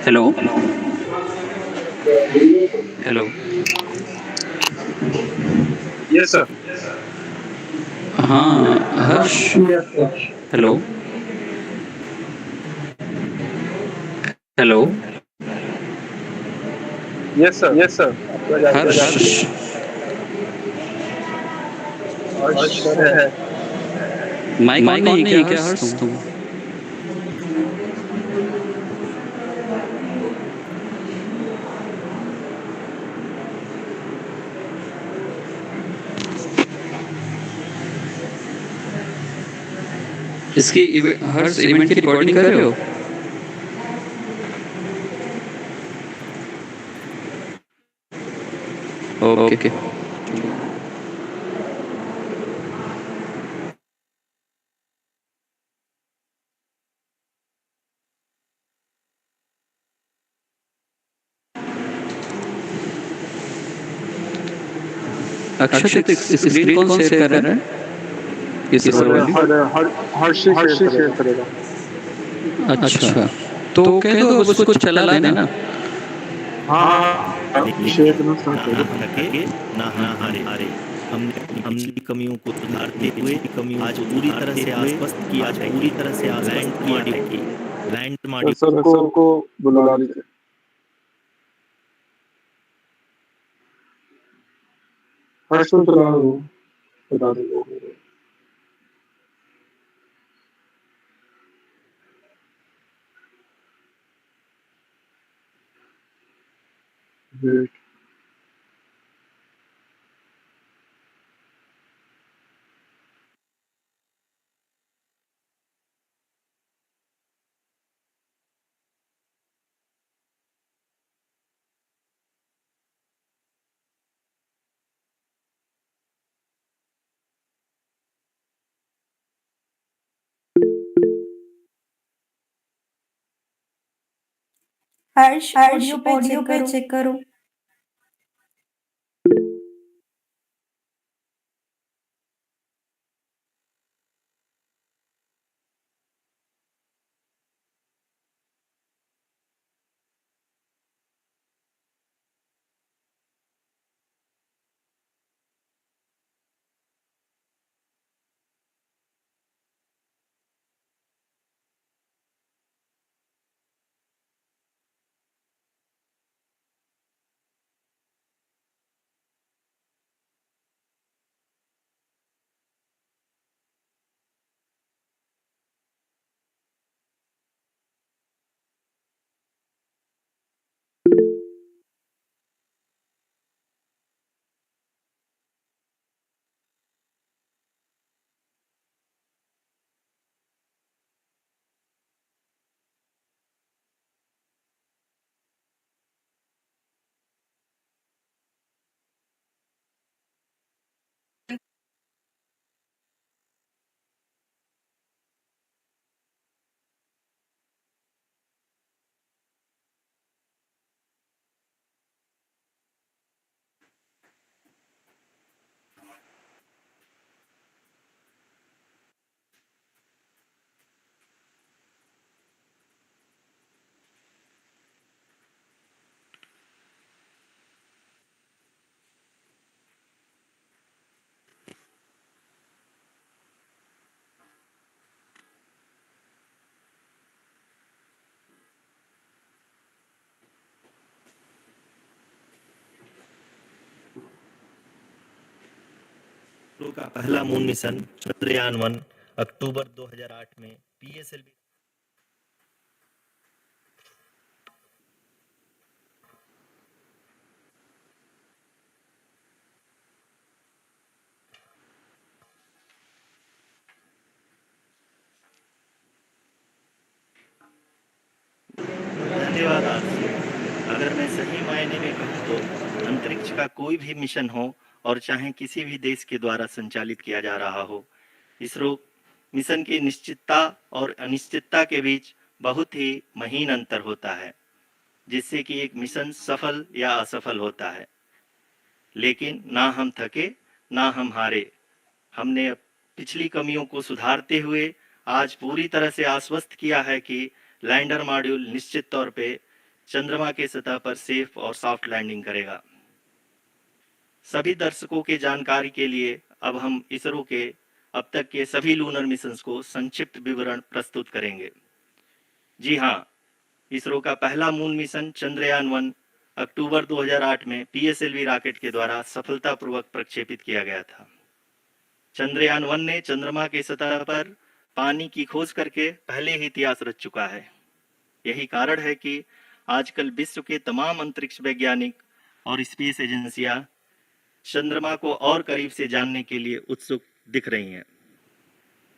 Hello. Hello. Yes, sir. हाँ हर्ष। Yes, sir. Hello. Hello. Yes, sir. Yes, sir. आवाज आ हर्ष। रही है। और सर है। माइक ऑन नहीं है क्या हर्ष तुम? इसकी हर्ष इवेंट की रिकॉर्डिंग कर रहे हो? ओके। अक्षत स्क्रीन कौन शेयर कर रहा है? किस सर वाली? हर्ष से शेयर करेगा। अच्छा, तो कह दो अब उसको चला लेना। हाँ, शेयर करना स्टार्ट ना करो। हम थके ना हम हारे। हमने अपनी पिछली कमियों को सुधारते हुए आज पूरी तरह से आश्वस्त किया है पूरी तरह से आश्वस्त किया है कि लैंड सर मॉड्यूल सबको बुला लीजिए। हर्ष को चला दो, बता दो। वेट। हर्ष ऑडियो पे चेक करो। का पहला मून मिशन चंद्रयान 1 अक्टूबर 2008 में पीएसएलवी धन्यवाद आरती। अगर मैं सही मायने में कहूँ तो अंतरिक्ष का कोई भी मिशन हो और चाहे किसी भी देश के द्वारा संचालित किया जा रहा हो, इसरो मिशन की निश्चितता और अनिश्चितता के बीच बहुत ही महीन अंतर होता है, जिससे कि एक मिशन सफल या असफल होता है। लेकिन ना हम थके ना हम हारे। हमने पिछली कमियों को सुधारते हुए आज पूरी तरह से आश्वस्त किया है कि लैंडर मॉड्यूल निश्चित तौर पे चंद्रमा के सतह पर सेफ और सॉफ्ट लैंडिंग करेगा। सभी दर्शकों के जानकारी के लिए अब हम इसरो के अब तक के सभी लूनर मिशंस को संक्षिप्त विवरण प्रस्तुत करेंगे। जी हाँ, इसरो का पहला मून मिशन चंद्रयान-1 अक्टूबर 2008 में पीएसएलवी रॉकेट के द्वारा सफलतापूर्वक प्रक्षेपित किया गया था। चंद्रयान-1 ने चंद्रमा के सतह पर पानी की खोज करके पहले ही इतिहास रच चुका है। यही कारण है कि आजकल विश्व के तमाम अंतरिक्ष वैज्ञानिक और स्पेस एजेंसियां चंद्रमा को और करीब से जानने के लिए उत्सुक दिख रही हैं।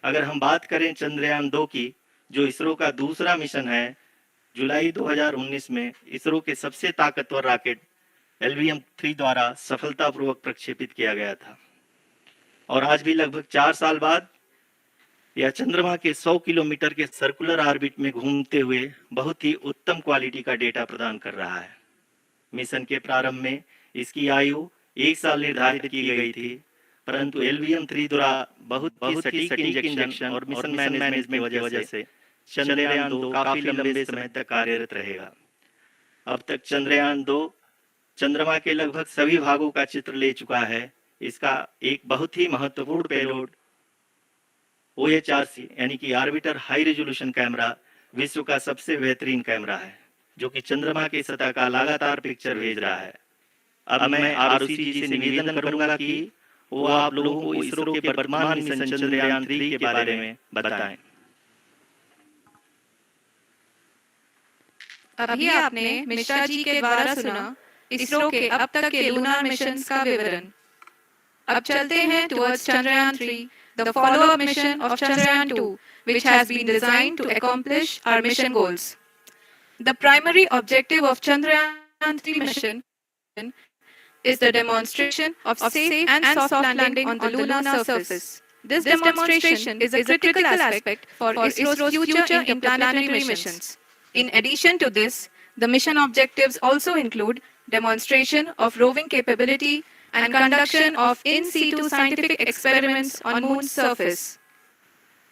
अगर हम बात करें चंद्रयान-2 की, जो इसरो का दूसरा मिशन है, जुलाई 2019 में इसरो के सबसे ताकतवर रॉकेट LVM-3 द्वारा सफलतापूर्वक प्रक्षेपित किया गया था और आज भी लगभग 4 साल बाद यह चंद्रमा के 100 किलोमीटर के सर्कुलर ऑर्बिट में घूमते हुए बहुत ही उत्तम क्वालिटी का डेटा प्रदान कर रहा है। मिशन के प्रारंभ में इसकी आयु 1 साल निर्धारित की गई थी, परंतु LVM-3 द्वारा बहुत ही सटीक इंजेक्शन और मिशन मैनेजमेंट की वजह से चंद्रयान-2 काफी लंबे समय तक कार्यरत रहेगा। अब तक चंद्रयान-2 चंद्रमा के लगभग सभी भागों का चित्र ले चुका है। इसका एक बहुत ही महत्वपूर्ण पेलोड OHRC यानी कि ऑर्बिटर हाई रेजोल्यूशन कैमरा विश्व का सबसे बेहतरीन कैमरा है, जो कि चंद्रमा की सतह का लगातार पिक्चर भेज रहा है। अब मैं ROC जी से निवेदन करूंगा कि वो आप लोगों को इसरो के वर्तमान मिशन चंद्रयान-3 के बारे में बताएं। अभी आपने मिश्रा जी के द्वारा सुना इसरो के अब तक के लूनर मिशंस का विवरण। अब चलते हैं towards Chandrayaan-3, the follow-up mission of Chandrayaan-2, which has been designed to accomplish our mission goals. The primary objective of Chandrayaan-3 mission is the demonstration of safe and soft landing on the lunar surface. This demonstration is a critical aspect for ISRO's future interplanetary missions. In addition to this, the mission objectives also include demonstration of roving capability and conduction of in situ scientific experiments on Moon's surface.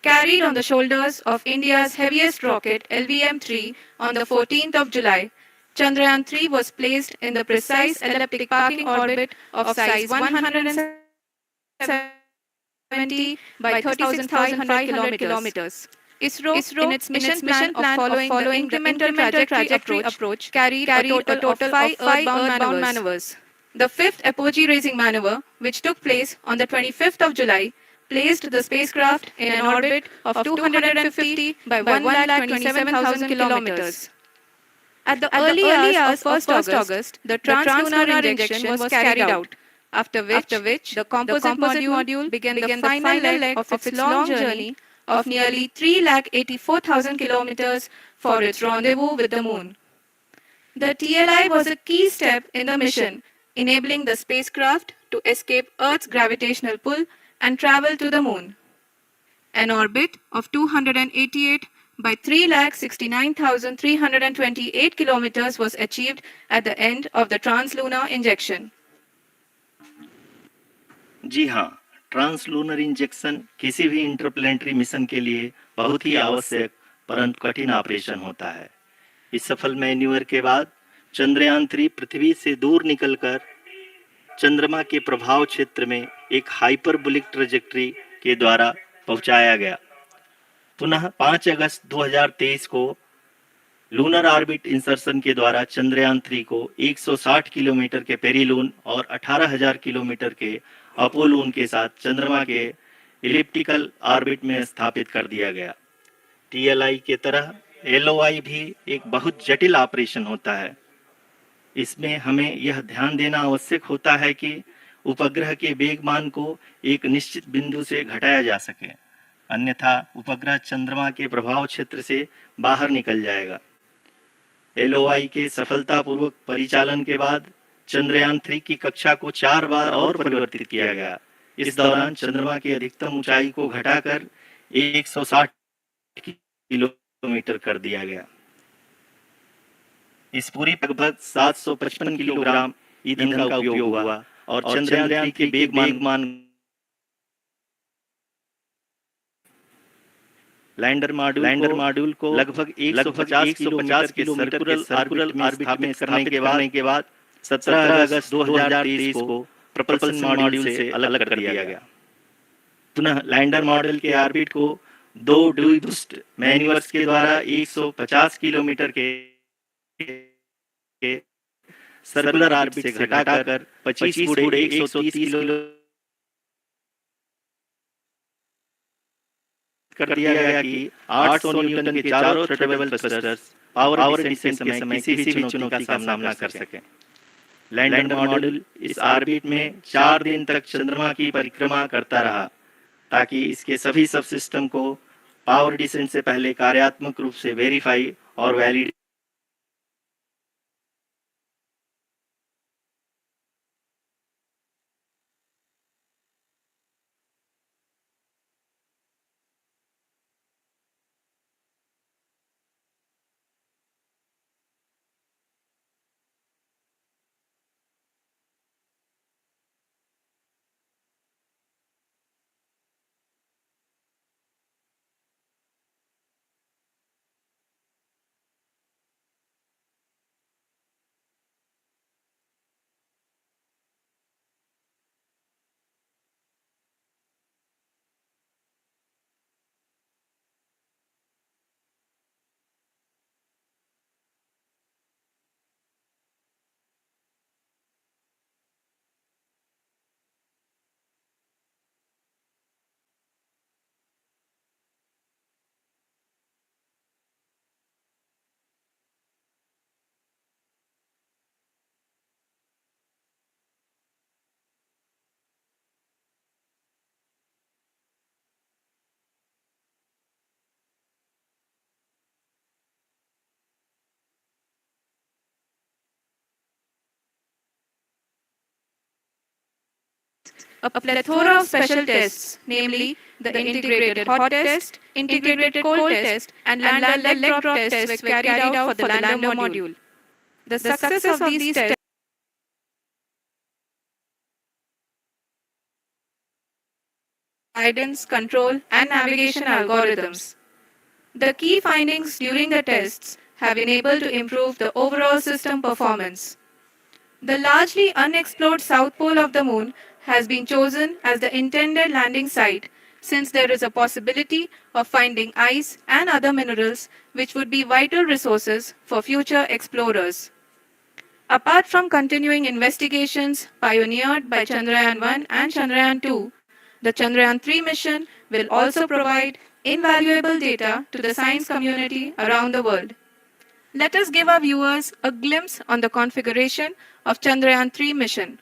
Carried on the shoulders of India's heaviest rocket LVM-3 on the 14th of July, Chandrayaan-3 was placed in the precise elliptic parking orbit of size 170 by 36,500 kilometers. ISRO, in its mission plan of following the incremental trajectory approach, carried a total of 5 earthbound maneuvers. The fifth apogee-raising maneuver, which took place on the 25th of July, placed the spacecraft in an orbit of 250 by 127,000 kilometers. At the early hours of 1st August, the translunar injection was carried out, after which the composite module began the final leg of its long journey of nearly 384,000 kilometers for its rendezvous with the Moon. The TLI was a key step in the mission, enabling the spacecraft to escape Earth's gravitational pull and travel to the Moon. An orbit of 288 by 369,328 kilometers was achieved at the end of the translunar injection. जी हाँ, translunar injection किसी भी interplanetary mission के लिए बहुत ही आवश्यक परंतु कठिन operation होता है। इस सफल मैन्यूवर के बाद चंद्रयान-3 पृथ्वी से दूर निकलकर चंद्रमा के प्रभाव क्षेत्र में एक हाइपरबोलिक ट्रैजेक्टरी के द्वारा पहुंचाया गया। पुनः 5 अगस्त 2023 को लूनर ऑर्बिट इंसर्शन के द्वारा चंद्रयान-3 को 160 किलोमीटर के पेरिलून और 18,000 किलोमीटर के अपोलून के साथ चंद्रमा के इलिप्टिकल ऑर्बिट में स्थापित कर दिया गया। TLI के तरह LOI भी एक बहुत जटिल ऑपरेशन होता है। इसमें हमें यह ध्यान देना आवश्यक होता है कि उपग्रह के वेगमान को एक निश्चित बिंदु से घटाया जा सके, अन्यथा उपग्रह चंद्रमा के प्रभाव क्षेत्र से बाहर निकल जाएगा। LOI के सफलतापूर्वक परिचालन के बाद चंद्रयान-3 की कक्षा को 4 बार और परिवर्तित किया गया। इस दौरान चंद्रमा की अधिकतम ऊंचाई को घटाकर 160 किलोमीटर कर दिया गया। इस पूरी लगभग 755 किलोग्राम ईंधन का उपयोग हुआ और चंद्रयान-3 के वेगमान लैंडर मॉड्यूल को लगभग 150 किलोमीटर के सर्कुलर ऑर्बिट में स्थापित करने के बाद 17 अगस्त 2023 को प्रपल्सन मॉड्यूल से अलग कर दिया गया। पुनः लैंडर मॉड्यूल के ऑर्बिट को 2 ड्यू बूस्ट मैन्यूवर्स के द्वारा 150 किलोमीटर के सर्कुलर ऑर्बिट से घटाकर 25 गुणे 130 किलो कर दिया गया कि 800 न्यूटन के चारों थ्रोटलेबल थ्रस्टर्स पावर डिसेंट के समय किसी भी चुनौती का सामना कर सकें। लैंडर मॉड्यूल इस ऑर्बिट में 4 दिन तक चंद्रमा की परिक्रमा करता रहा ताकि इसके सभी सब सिस्टम को पावर डिसेंट से पहले कार्यात्मक रूप से वेरीफाई और valid a plethora of special tests, namely the integrated hot test, integrated cold test, and lander leg drop tests were carried out for the lander module. The success of these tests guidance, control, and navigation algorithms. The key findings during the tests have been able to improve the overall system performance. The largely unexplored south pole of the moon has been chosen as the intended landing site since there is a possibility of finding ice and other minerals which would be vital resources for future explorers. Apart from continuing investigations pioneered by Chandrayaan-1 and Chandrayaan-2, the Chandrayaan-3 mission will also provide invaluable data to the science community around the world. Let us give our viewers a glimpse on the configuration of Chandrayaan-3 mission.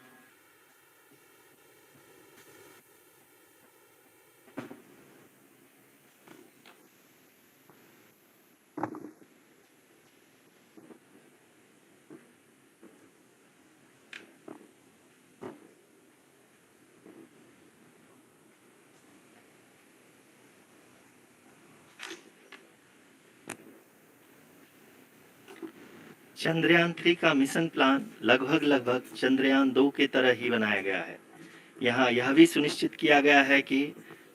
Chandrayaan-3 का mission plan लगभग चंद्रयान-2 के तरह ही बनाया गया है। यहाँ यह भी सुनिश्चित किया गया है कि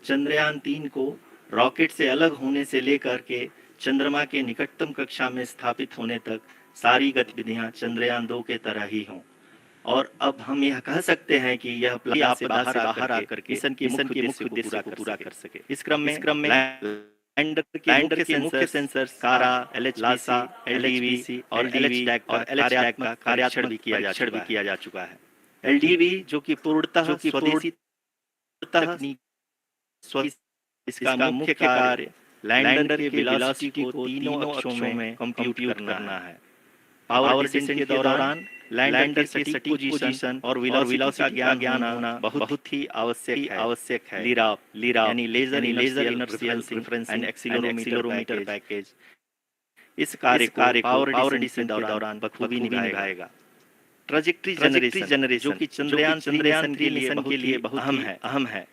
चंद्रयान-3 को रॉकेट से अलग होने से लेकर के चंद्रमा के निकटतम कक्षा में स्थापित होने तक सारी गतिविधियां चंद्रयान-2 के तरह ही हों। और अब हम यह कह सकते हैं कि यह प्लान से बाहर आकर के मिशन के मुख्य उद्देश्य को पूरा कर सके। इस क्रम में लैंडर के मुख्य सेंसर्स कारा, लासा, एलडीवी और एलएच का कार्यान्वयन भी किया जा चुका है। एलडीवी जो कि पूर्णतः स्वदेशी तकनीक, इसका मुख्य कार्य लैंडर के वेलोसिटी को तीनों अक्षों में कंप्यूट करना है। पावर डिसेंट के दौरान लैंडर की सटीक पोजीशन और वेलोसिटी का ज्ञान होना बहुत ही आवश्यक है। लीरा यानी laser inertial reference and accelerometer package इस कार्य को पावर डिसेंट के दौरान बखूबी निभाएगा। ट्रैजेक्टरी जनरेशन जो कि चंद्रयान-3 के लिए बहुत अहम है,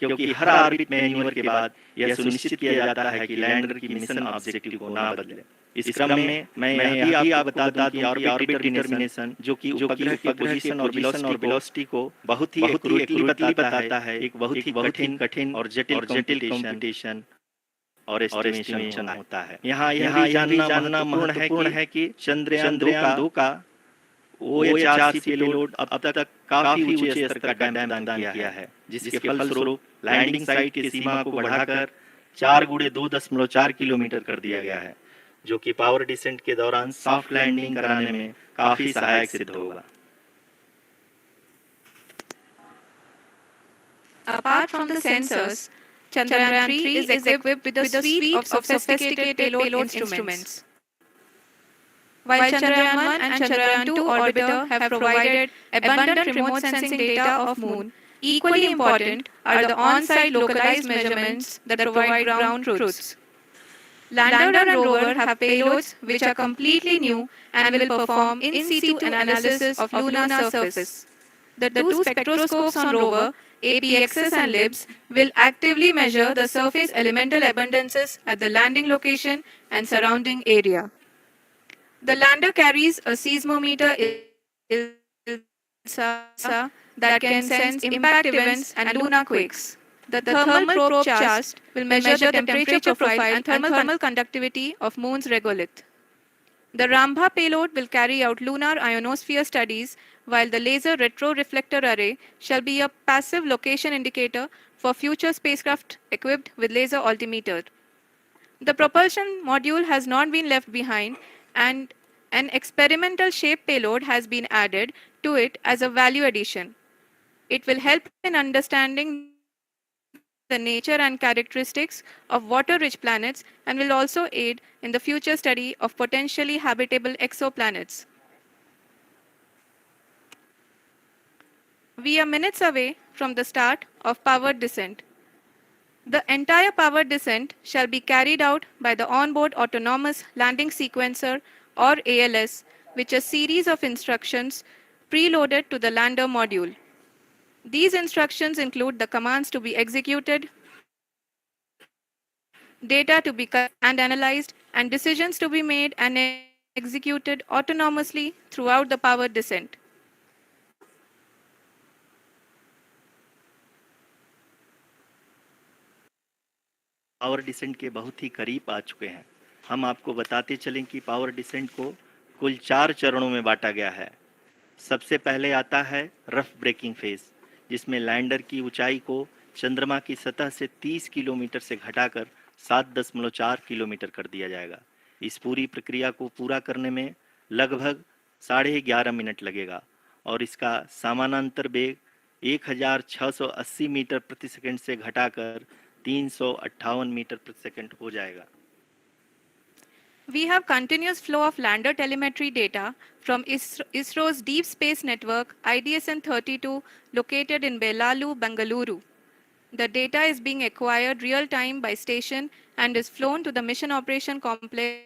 क्योंकि हर ऑर्बिट मैन्यूवर के बाद यह सुनिश्चित किया जाता है कि लैंडर की मिशन ऑब्जेक्टिव को ना बदले। इस क्रम में मैं यह आपको बता दूं कि ऑर्बिट डिटरमिनेशन जो कि उपग्रह की पोजीशन और वेलोसिटी को बहुत ही एक्यूरेटली बताता है, एक बहुत ही कठिन और जटिल कंप्यूटेशन और एस्टिमेशन होता है। यहाँ यह जानना महत्वपूर्ण है कि चंद्रयान 2 का OHRC पेलोड अब तक काफी ऊंचे स्तर का डैम प्रदान किया है, जिसके फलस्वरूप लैंडिंग साइट की सीमा को बढ़ाकर 4x2.4 किलोमीटर कर दिया गया है, जो कि पावर डिसेंट के दौरान सॉफ्ट लैंडिंग कराने में काफी सहायक सिद्ध होगा। Apart from the sensors, Chandrayaan-3 is equipped with a suite of sophisticated payload instruments. While Chandrayaan-1 and Chandrayaan-2 orbiter have provided abundant remote sensing data of Moon, equally important are the on-site localized measurements that provide ground truths. Lander and rover have payloads which are completely new and will perform in situ analysis of lunar surface. The two spectroscopes on rover, APXS and LIBS, will actively measure the surface elemental abundances at the landing location and surrounding area. The lander carries a seismometer ILSA that can sense impact events and lunar quakes. The thermal probe CHAST will measure the temperature profile and thermal conductivity of Moon's regolith. The Rambha payload will carry out lunar ionosphere studies, while the laser retroreflector array shall be a passive location indicator for future spacecraft equipped with laser altimeter. The propulsion module has not been left behind, and an experimental shape payload has been added to it as a value addition. It will help in understanding the nature and characteristics of water-rich planets and will also aid in the future study of potentially habitable exoplanets. We are minutes away from the start of powered descent. The entire powered descent shall be carried out by the onboard autonomous landing sequencer or ALS, which is a series of instructions preloaded to the lander module. These instructions include the commands to be executed, data to be collected and analyzed, and decisions to be made and executed autonomously throughout the powered descent. Power descent के बहुत ही करीब आ चुके हैं। हम आपको बताते चलें कि पावर डिसेंट को कुल 4 चरणों में बांटा गया है। सबसे पहले आता है रफ ब्रेकिंग फेज, जिसमें लैंडर की ऊंचाई को चंद्रमा की सतह से 30 किलोमीटर से घटाकर 7.4 किलोमीटर कर दिया जाएगा। इस पूरी प्रक्रिया को पूरा करने में लगभग 11.5 मिनट लगेगा और इसका समानांतर वेग 1680 मीटर प्रति सेकंड से घटाकर 358 मीटर प्रति सेकंड हो जाएगा। We have continuous flow of lander telemetry data from ISRO's Deep Space Network IDSN-32 located in Belalu, Bengaluru. The data is being acquired real time by station and is flown to the mission operation complex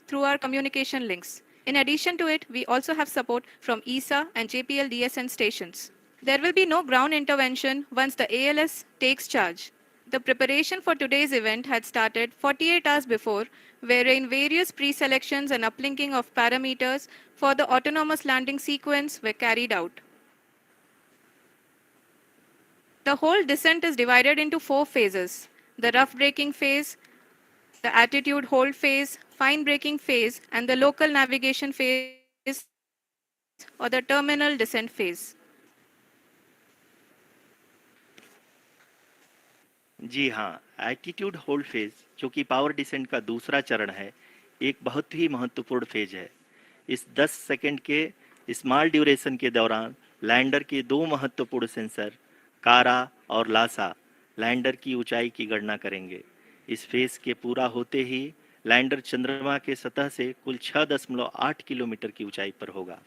through our communication links. In addition to it, we also have support from ESA and JPL DSN stations. There will be no ground intervention once the ALS takes charge. The preparation for today's event had started 48 hours before, wherein various pre-selections and uplinking of parameters for the autonomous landing sequence were carried out. The whole descent is divided into 4 phases: the rough braking phase, the attitude hold phase, fine braking phase, and the local navigation phase or the terminal descent phase. जी हाँ, attitude hold phase, जो कि power descent का दूसरा चरण है, एक बहुत ही महत्वपूर्ण फेज है। इस 10 सेकंड के स्मॉल ड्यूरेशन के दौरान लैंडर के 2 महत्वपूर्ण सेंसर कारा और लासा लैंडर की ऊंचाई की गणना करेंगे। इस फेज के पूरा होते ही लैंडर चंद्रमा के सतह से कुल 6.8 किलोमीटर की ऊंचाई पर होगा।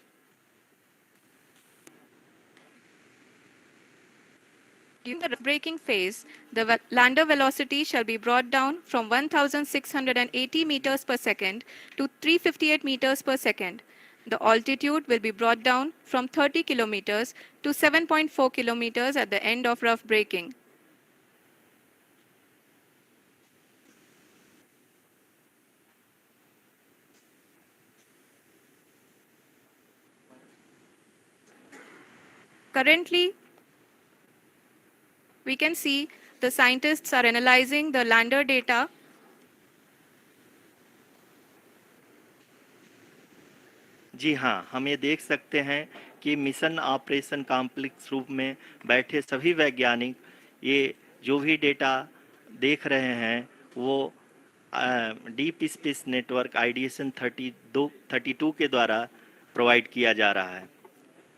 During the braking phase, the lander velocity shall be brought down from 1,680 meters per second to 358 meters per second. The altitude will be brought down from 30 kilometers to 7.4 kilometers at the end of rough braking. Currently, we can see the scientists are analyzing the lander data. जी हाँ, हम ये देख सकते हैं कि mission operation complex रूप में बैठे सभी वैज्ञानिक ये जो भी डेटा देख रहे हैं वो डीप स्पेस नेटवर्क आइडिएशन 32 के द्वारा प्रोवाइड किया जा रहा है।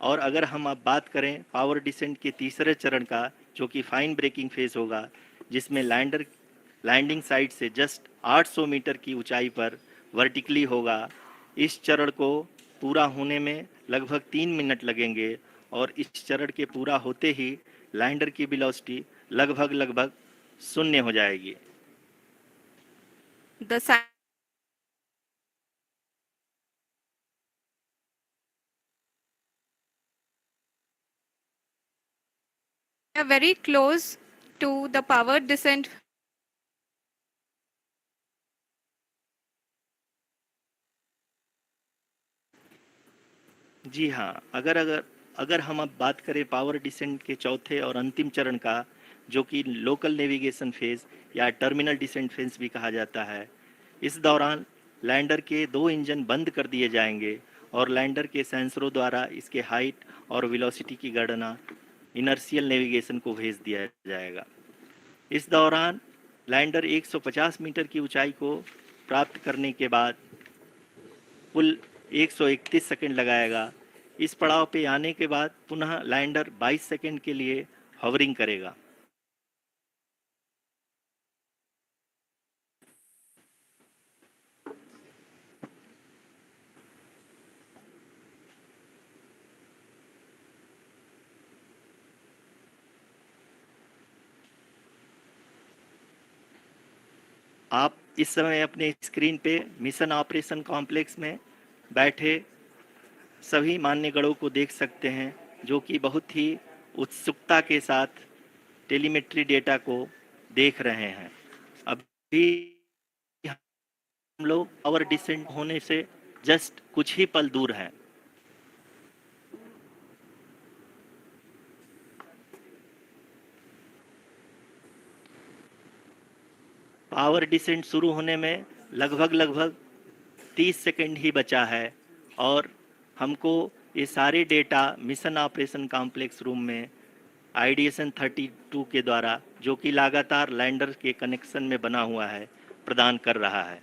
और अगर हम अब बात करें पावर डिसेंट के तीसरे चरण का, जो कि फाइन ब्रेकिंग फेज होगा, जिसमें लैंडिंग साइट से जस्ट 800 मीटर की ऊंचाई पर वर्टिकली होगा। इस चरण को पूरा होने में लगभग 3 मिनट लगेंगे और इस चरण के पूरा होते ही लैंडर की वेलोसिटी लगभग शून्य हो जाएगी। The sci- are very close to the power descent. जी हाँ, अगर हम अब बात करें पावर डिसेंट के चौथे और अंतिम चरण का, जो कि लोकल नेविगेशन फेज या टर्मिनल डिसेंट फेज भी कहा जाता है, इस दौरान लैंडर के 2 इंजन बंद कर दिए जाएंगे और लैंडर के सेंसरों द्वारा इसके हाइट और वेलोसिटी की गणना इनर्शियल नेविगेशन को भेज दिया जाएगा। इस दौरान लैंडर 150 मीटर की ऊंचाई को प्राप्त करने के बाद कुल 131 सेकंड लगाएगा। इस पड़ाव पे आने के बाद पुनः लैंडर 22 सेकंड के लिए हवरिंग करेगा। आप इस समय अपने स्क्रीन पे मिशन ऑपरेशन कॉम्प्लेक्स में बैठे सभी मान्यगणों को देख सकते हैं, जो कि बहुत ही उत्सुकता के साथ टेलीमेट्री डेटा को देख रहे हैं। अभी हम लोग पावर डिसेंट होने से जस्ट कुछ ही पल दूर हैं। पावर डिसेंट शुरू होने में लगभग 30 सेकंड ही बचा है और हमको ये सारे data mission operation complex room में आइडिएशन 32 के द्वारा, जो कि लगातार लैंडर के कनेक्शन में बना हुआ है, प्रदान कर रहा है।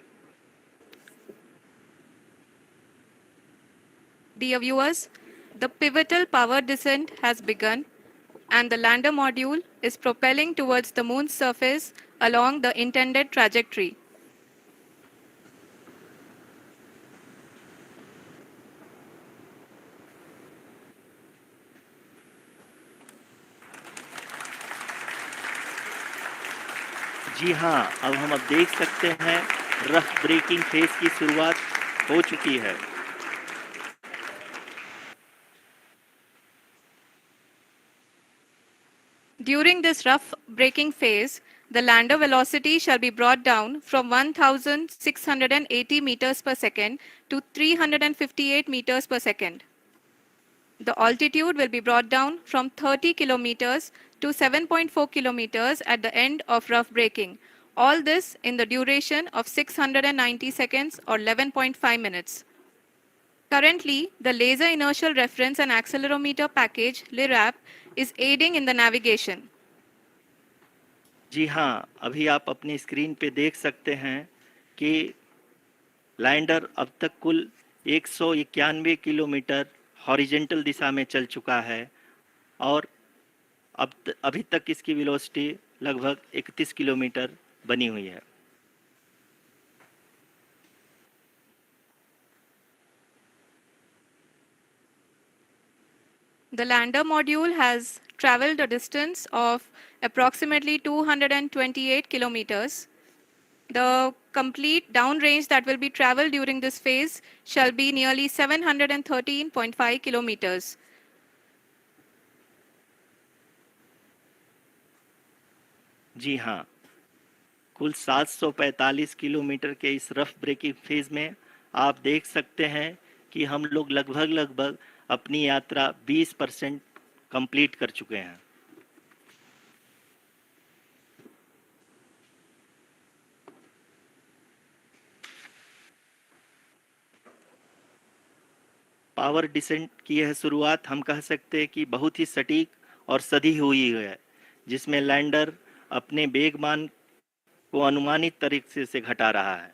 Dear viewers, the pivotal power descent has begun and the lander module is propelling towards the moon's surface along the intended trajectory. जी हाँ, अब देख सकते हैं रफ ब्रेकिंग फेज की शुरुआत हो चुकी है। During this rough braking phase, the lander velocity shall be brought down from 1680 meters per second to 358 meters per second. The altitude will be brought down from 30 kilometers to 7.4 kilometers at the end of rough braking. All this in the duration of 690 seconds or 11.5 minutes. Currently, the Laser Inertial Reference and Accelerometer package (LIRAP) is aiding in the navigation. जी हाँ, अभी आप अपनी screen पे देख सकते हैं कि lander अब तक कुल 191 किलोमीटर हॉरिजेंटल दिशा में चल चुका है और अभी तक इसकी वेलोसिटी लगभग 31 किलोमीटर बनी हुई है। The lander module has traveled a distance of approximately 228 kilometers. The complete downrange that will be traveled during this phase shall be nearly 713.5 kilometers. जी हाँ, कुल 745 किलोमीटर के इस रफ ब्रेकिंग फेज में आप देख सकते हैं कि हम लोग लगभग अपनी यात्रा 20% कंप्लीट कर चुके हैं। पावर डिसेंट की यह शुरुआत हम कह सकते हैं कि बहुत ही सटीक और सधी हुई है, जिसमें लैंडर अपने वेगमान को अनुमानित तरीके से घटा रहा है।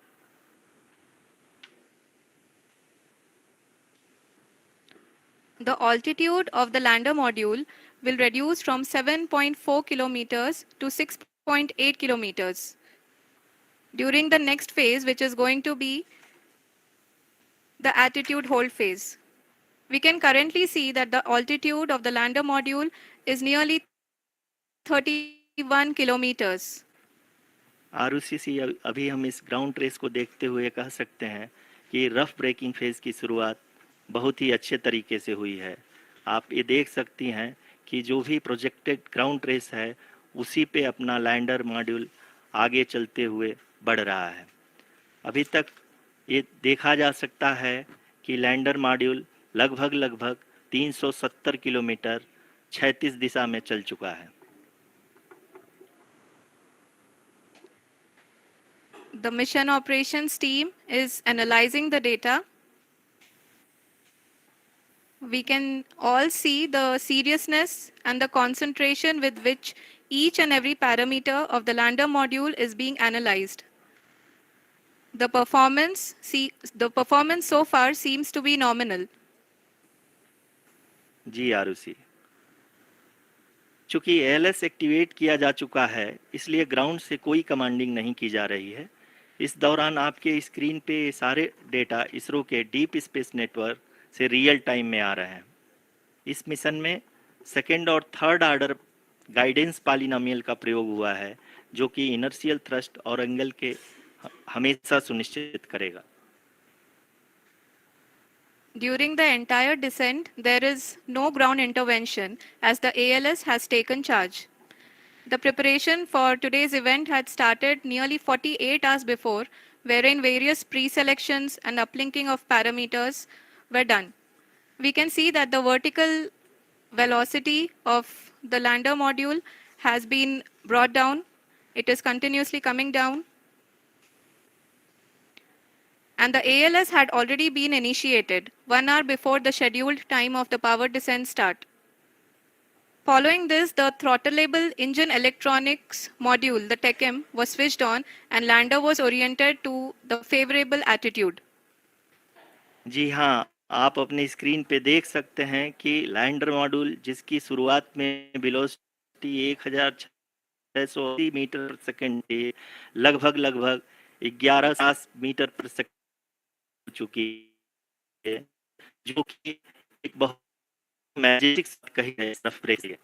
The altitude of the lander module will reduce from 7.4 kilometers to 6.8 kilometers during the next phase, which is going to be the attitude hold phase. We can currently see that the altitude of the lander module is nearly 31 kilometers. आरयूसीसी अभी हम इस ground trace को देखते हुए कह सकते हैं कि रफ ब्रेकिंग फेज की शुरुआत बहुत ही अच्छे तरीके से हुई है। आप ये देख सकती हैं कि जो भी प्रोजेक्टेड ग्राउंड ट्रेस है उसी पे अपना लैंडर मॉड्यूल आगे चलते हुए बढ़ रहा है। अभी तक ये देखा जा सकता है कि लैंडर मॉड्यूल लगभग 370 किलोमीटर क्षैतिज दिशा में चल चुका है। The mission operations team is analyzing the data. We can all see the seriousness and the concentration with which each and every parameter of the lander module is being analyzed. The performance so far seems to be nominal. जी आरुषि, चूंकि ALS activate किया जा चुका है इसलिए ground से कोई commanding नहीं की जा रही है। इस दौरान आपके स्क्रीन पे सारे डेटा इसरो के डीप स्पेस नेटवर्क से रियल टाइम में आ रहे हैं। इस मिशन में सेकेंड और थर्ड ऑर्डर गाइडेंस पॉलिनोमियल का प्रयोग हुआ है, जो कि इनर्शियल थ्रस्ट और एंगल के हमेशा सुनिश्चित करेगा। During the entire descent, there is no ground intervention as the ALS has taken charge. The preparation for today's event had started nearly 48 hours before, wherein various pre-selections and uplinking of parameters were done. We can see that the vertical velocity of the lander module has been brought down. It is continuously coming down. And the ALS had already been initiated 1 hour before the scheduled time of the power descent start. Following this, the throttleable engine electronics module, the TECM, was switched on and lander was oriented to the favorable attitude. जी हाँ, आप अपनी screen पे देख सकते हैं कि lander module जिसकी शुरुआत में वेलोसिटी 1680 मीटर पर सेकंड थी, लगभग 11 मीटर पर सेकंड हो चुकी है, जो कि एक बहुत मैजिक कही है इस रफ ब्रेक।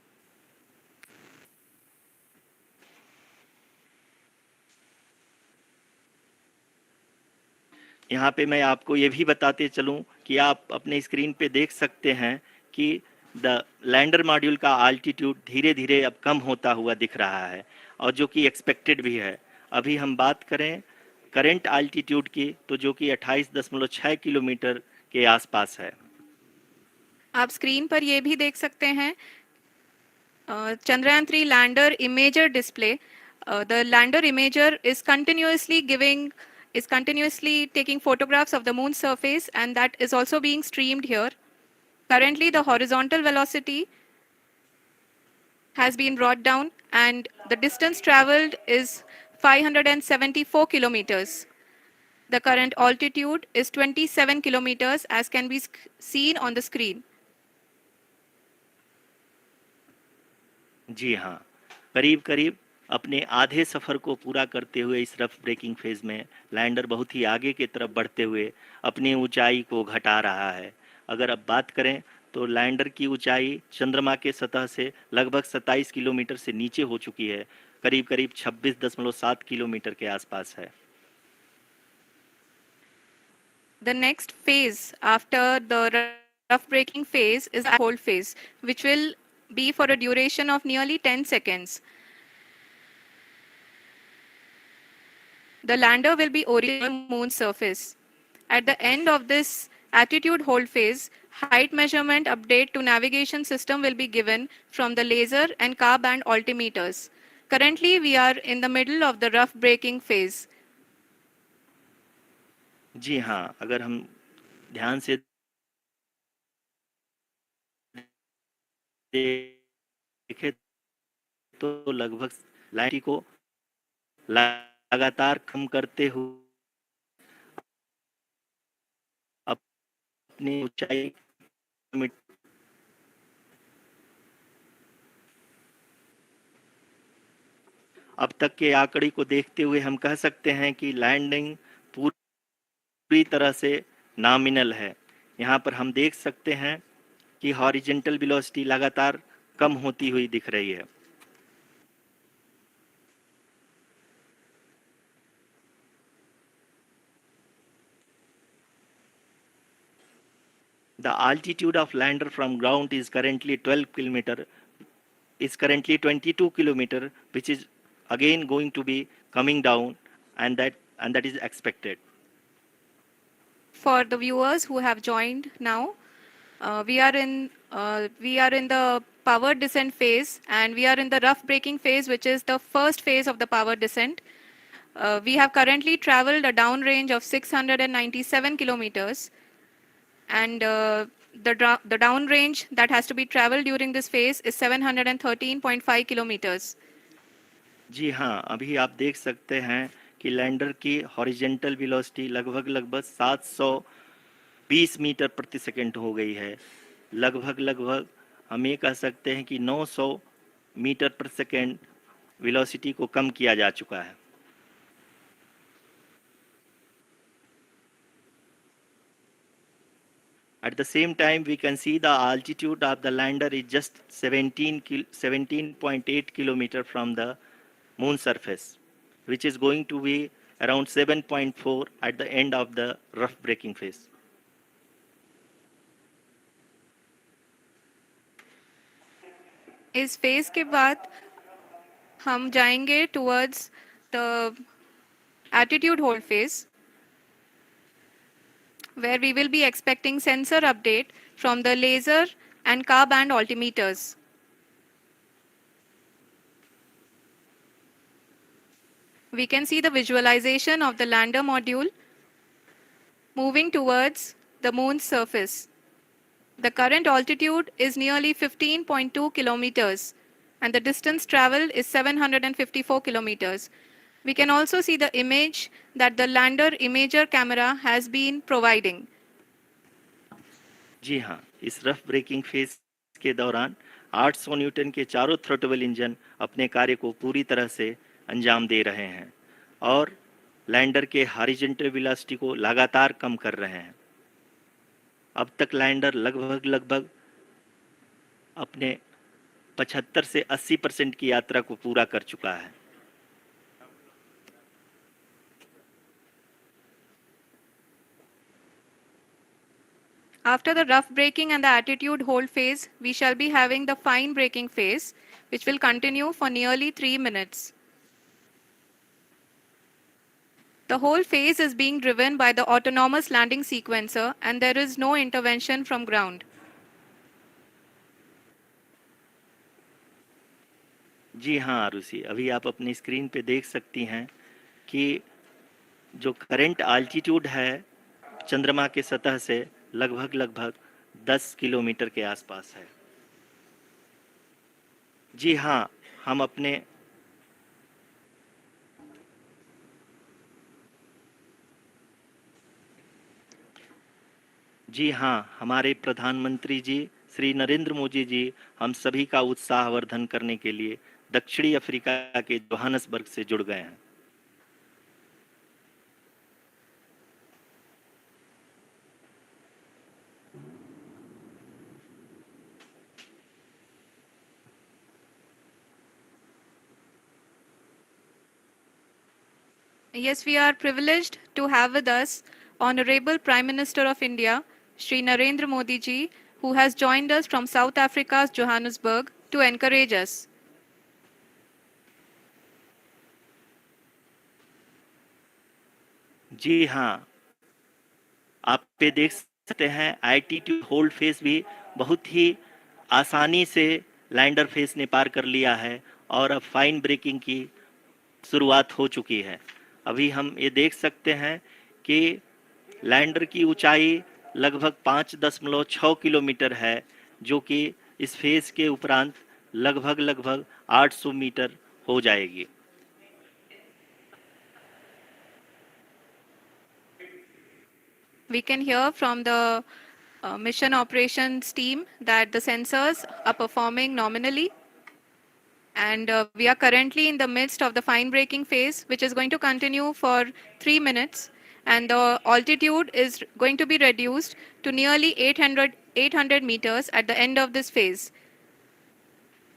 यहाँ पे मैं आपको ये भी बताते चलूँ कि आप अपने स्क्रीन पे देख सकते हैं कि द लैंडर मॉड्यूल का आल्टीट्यूड धीरे धीरे अब कम होता हुआ दिख रहा है, और जो कि एक्सपेक्टेड भी है। अभी हम बात करें करंट आल्टीट्यूड की, तो जो कि 28.6 किलोमीटर के आसपास है। आप स्क्रीन पर ये भी देख सकते हैं Chandrayaan-3 lander imager display. The lander imager is continuously taking photographs of the moon's surface, and that is also being streamed here. Currently, the horizontal velocity has been brought down, and the distance traveled is 574 kilometers. The current altitude is 27 kilometers, as can be seen on the screen. जी हाँ, करीब अपने आधे सफ़र को पूरा करते हुए इस rough breaking phase में लैंडर बहुत ही आगे की तरफ बढ़ते हुए अपनी ऊंचाई को घटा रहा है। अगर अब बात करें तो लैंडर की ऊंचाई चंद्रमा के सतह से लगभग 27 किलोमीटर से नीचे हो चुकी है, करीब 26.7 किलोमीटर के आसपास है। The next phase after the rough braking phase is the hold phase, which will be for a duration of nearly 10 seconds. The lander will be oriented on the moon's surface. At the end of this attitude hold phase, height measurement update to navigation system will be given from the laser and car band altimeters. Currently, we are in the middle of the rough braking phase. जी हाँ, अगर हम ध्यान से देखें तो लगभग line को लगातार कम करते हुए अपनी ऊंचाई अब तक के आंकड़े को देखते हुए हम कह सकते हैं कि लैंडिंग पूरी तरह से नॉमिनल है। यहाँ पर हम देख सकते हैं कि हॉरिजेंटल वेलोसिटी लगातार कम होती हुई दिख रही है। The altitude of lander from ground is currently 12 kilometer, is currently 22 kilometer, which is again going to be coming down, and that is expected. For the viewers who have joined now, we are in the power descent phase, and we are in the rough braking phase, which is the first phase of the power descent. We have currently traveled a downrange of 697 kilometers, and the downrange that has to be traveled during this phase is 713.5 kilometers. जी हाँ, अभी आप देख सकते हैं कि lander की horizontal velocity लगभग 720 metre प्रति सेकंड हो गई है। लगभग हम ये कह सकते हैं कि 900 मीटर प्रति सेकंड वेलोसिटी को कम किया जा चुका है। At the same time, we can see the altitude of the lander is just 17.8 kilometer from the moon surface, which is going to be around 7.4 at the end of the rough braking phase. इस phase के बाद हम जाएंगे towards the attitude hold phase, where we will be expecting sensor update from the laser and car band altimeters. We can see the visualization of the lander module moving towards the moon's surface. The current altitude is nearly 15.2 kilometers, and the distance traveled is 754 kilometers. We can also see the image that the lander imager camera has been providing. जी हाँ, इस rough breaking phase के दौरान 800 Newton के चारों throttle engine अपने कार्य को पूरी तरह से अंजाम दे रहे हैं और लैंडर के हॉरिजॉन्टल वेलोसिटी को लगातार कम कर रहे हैं। अब तक लैंडर लगभग अपने 75 से 80% की यात्रा को पूरा कर चुका है। After the rough braking and the attitude hold phase, we shall be having the fine braking phase, which will continue for nearly 3 minutes. The whole phase is being driven by the autonomous landing sequencer, and there is no intervention from ground. जी हाँ आरुषि, अभी आप अपनी screen पे देख सकती हैं कि जो करंट आल्टीट्यूड है चंद्रमा के सतह से लगभग 10 किलोमीटर के आसपास है। जी हाँ, हम अपने जी हाँ, हमारे प्रधानमंत्री जी श्री नरेंद्र मोदी जी हम सभी का उत्साहवर्धन करने के लिए दक्षिणी अफ्रीका के जोहान्सबर्ग से जुड़ गए हैं। Yes, we are privileged to have with us Honorable Prime Minister of India, Shri Narendra Modi ji, who has joined us from South Africa's Johannesburg to encourage us. जी हाँ, आप पे देख सकते हैं एल्टीट्यूड होल्ड फेस भी बहुत ही आसानी से लैंडर फेस ने पार कर लिया है और अब फाइन ब्रेकिंग की शुरुआत हो चुकी है। अभी हम ये देख सकते हैं कि लैंडर की ऊंचाई लगभग 5.6 किलोमीटर है, जो कि इस फेज के उपरांत लगभग लगभग 800 मीटर हो जाएगी। We can hear from the mission operations team that the sensors are performing nominally, and we are currently in the midst of the fine braking phase, which is going to continue for 3 minutes, and the altitude is going to be reduced to nearly 800 meters at the end of this phase.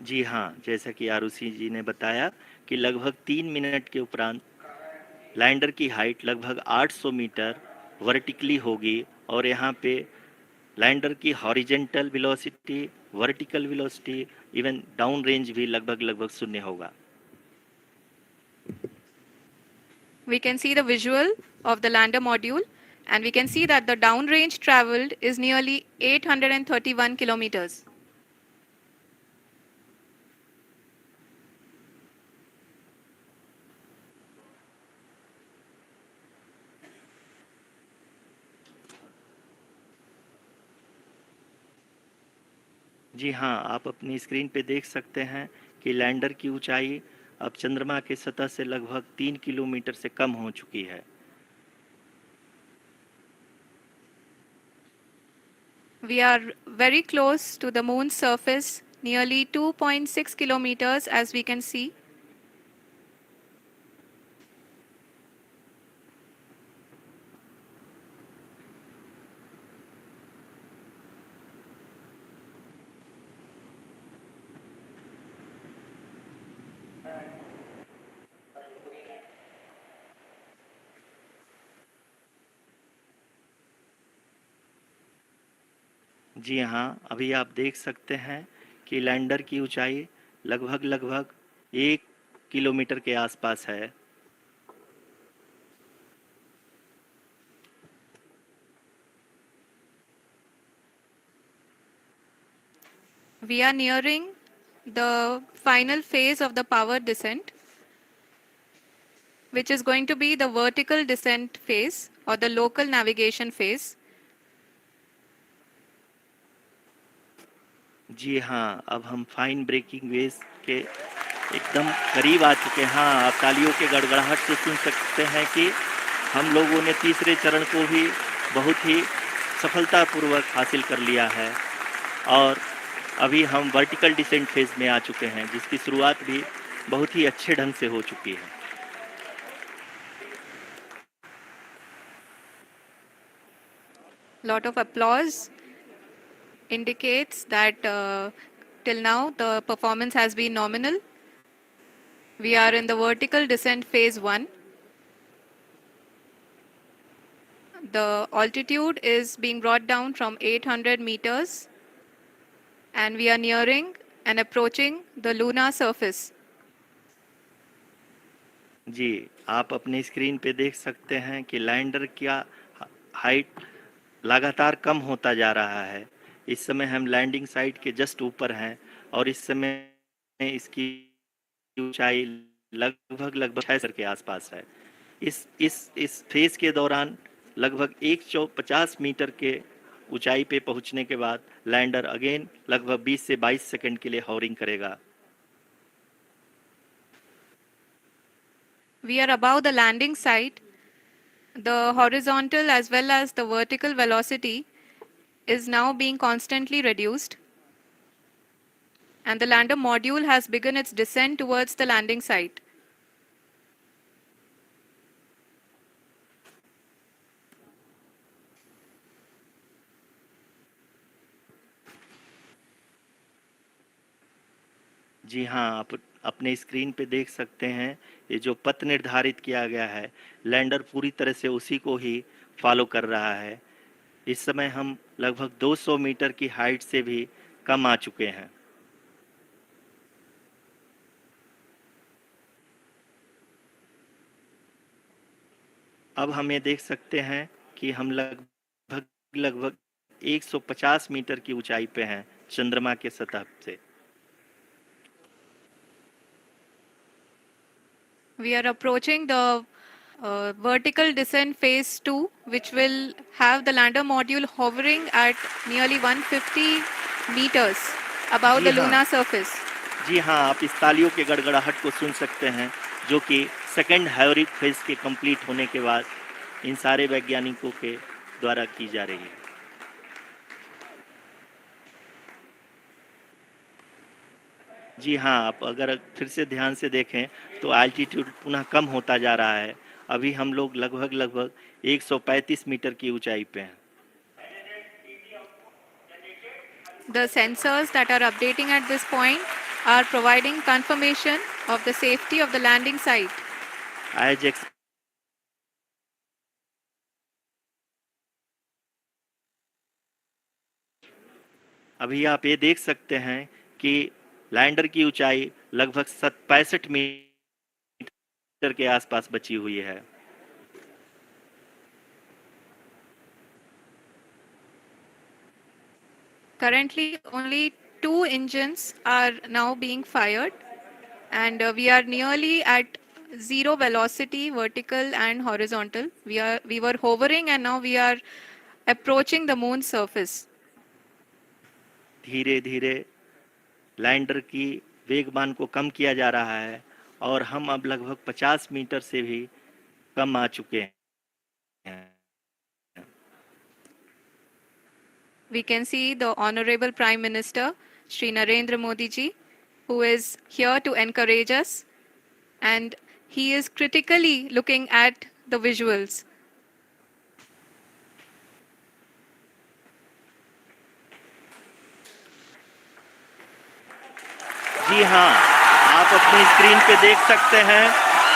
जी हाँ, जैसा कि आरुषि जी ने बताया कि लगभग 3 minute के उपरांत lander की हाइट लगभग 800 मीटर वर्टिकली होगी और यहाँ पे लैंडर की horizontal velocity, vertical velocity, even down range भी लगभग लगभग शून्य होगा। We can see the visual of the lander module, and we can see that the downrange traveled is nearly 831 kilometers. जी हाँ, आप अपनी स्क्रीन पे देख सकते हैं कि लैंडर की ऊंचाई अब चंद्रमा के सतह से लगभग 3 किलोमीटर से कम हो चुकी है। We are very close to the moon's surface, nearly 2.6 kilometers, as we can see. जी हाँ, अभी आप देख सकते हैं कि लैंडर की ऊंचाई लगभग लगभग 1 किलोमीटर के आसपास है। We are nearing the final phase of the power descent, which is going to be the vertical descent phase or the local navigation phase. जी हाँ, अब हम फाइन ब्रेकिंग वेव्स के एकदम करीब आ चुके हैं। हाँ, आप तालियों के गड़गड़ाहट से सुन सकते हैं कि हम लोगों ने तीसरे चरण को भी बहुत ही सफलतापूर्वक हासिल कर लिया है और अभी हम वर्टिकल डिसेंट फेज में आ चुके हैं, जिसकी शुरुआत भी बहुत ही अच्छे ढंग से हो चुकी है। Lot of applause indicates that till now the performance has been nominal. We are in the vertical descent phase 1. The altitude is being brought down from 800 meters, and we are nearing and approaching the lunar surface. जी, आप अपनी screen पे देख सकते हैं कि lander का height लगातार कम होता जा रहा है। इस समय हम लैंडिंग साइट के जस्ट ऊपर हैं और इस समय इसकी ऊंचाई लगभग लगभग 600 के आसपास है। इस फेज के दौरान लगभग 150 मीटर के ऊंचाई पे पहुंचने के बाद लैंडर अगेन लगभग 20 से 22 सेकंड के लिए हॉवरिंग करेगा। We are above the landing site. The horizontal as well as the vertical velocity is now being constantly reduced, and the lander module has begun its descent towards the landing site. जी हाँ, आप अपने screen पे देख सकते हैं ये जो पथ निर्धारित किया गया है, लैंडर पूरी तरह से उसी को ही फॉलो कर रहा है। इस समय हम लगभग 200 मीटर की हाइट से भी कम आ चुके हैं। अब हम ये देख सकते हैं कि हम लगभग लगभग 150 मीटर की ऊंचाई पे हैं चंद्रमा के सतह से। We are approaching the vertical descent phase 2, which will have the lander module hovering at nearly 150 meters. about ji the हाँ। lunar surface. जी हाँ, आप इस तालियों के गड़गड़ाहट को सुन सकते हैं, जो कि सेकंड हायोरिक फेज के कंप्लीट होने के बाद इन सारे वैज्ञानिकों के द्वारा की जा रही है। जी हाँ, आप अगर फिर से ध्यान से देखें तो एल्टीट्यूड पुनः कम होता जा रहा है। अभी हम लोग लगभग 135 मीटर की ऊंचाई पे हैं। The sensors that are updating at this point are providing confirmation of the safety of the landing site. आज अभी आप ये देख सकते हैं कि लैंडर की ऊंचाई लगभग 65 मीटर के आसपास बची हुई है। Currently, only 2 engines are now being fired, and we are nearly at zero velocity, vertical and horizontal. We were hovering, and now we are approaching the moon's surface. धीरे धीरे लैंडर की वेगमान को कम किया जा रहा है और हम अब लगभग 50 मीटर से भी कम आ चुके हैं। We can see the Honorable Prime Minister, Shri Narendra Modi ji, who is here to encourage us, and he is critically looking at the visuals. जी हाँ, आप अपनी स्क्रीन पे देख सकते हैं